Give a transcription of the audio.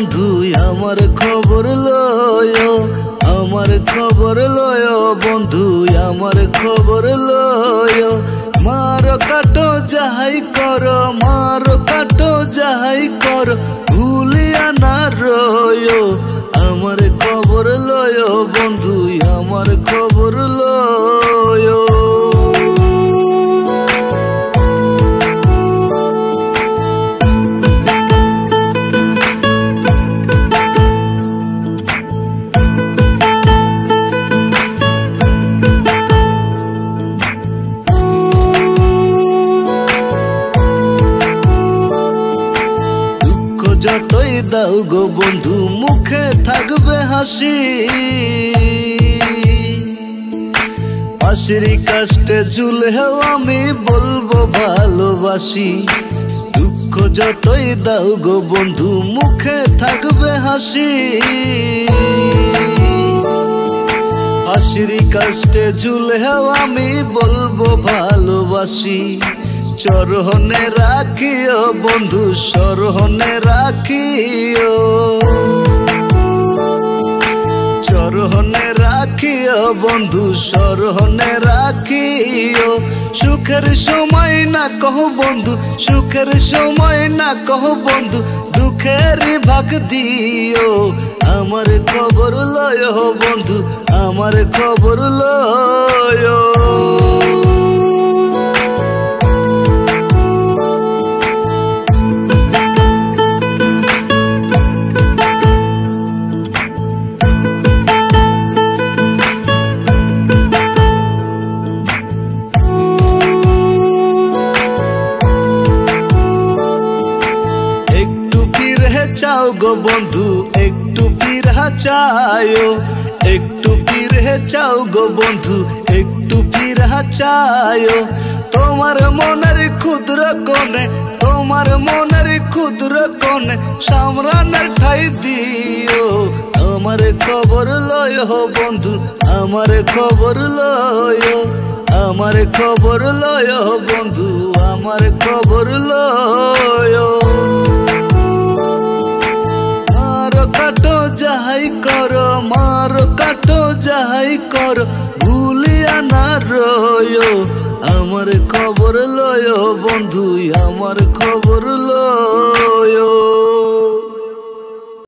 বন্ধু আমার খবর লয়, আমার খবর লয় বন্ধু আমার খবর লয়। মার কাটো যাহাই কর, মার কাটো যাহাই কর, ভুলিয়া না রয়। আমার খবর লয় বন্ধু আমার খবর লয়। যতই দাও গো বন্ধু মুখে থাকবে হাসি, পাশেরই কাষ্টে ঝুলেও আমি বলবো ভালোবাসি। দুঃখ যতই দাও গো বন্ধু মুখে থাকবে হাসি, পাশেরই কাষ্টে ঝুলেও আমি বলবো ভালোবাসি। চরণে রাখিও বন্ধু চরণে রাখিও, চরণে রাখিও বন্ধু চরণে রাখিও। সুখের সময় না কহ বন্ধু, সুখের সময় না কহ বন্ধু, দুঃখের ভাগ দিও। আমার খবর লয় বন্ধু আমার খবর লয়। চাও গো বন্ধু একটু ফিরা চাও, একটু ফিরে চাও গো বন্ধু একটু ফিরা চাও। তোমার মনের ক্ষুদ্র কোণে, তোমার মনের ক্ষুদ্র কোণে সামরানের ঠাই দিও। আমার খবর লয় বন্ধু আমার খবর লয়, আমার খবর লয় বন্ধু আমার খবর লয়। কাটো যাহাই কর, মার কাটো যাহাই কর, ভুলিয়া না রয়। আমার খবর লয় বন্ধু আমার খবর লয়।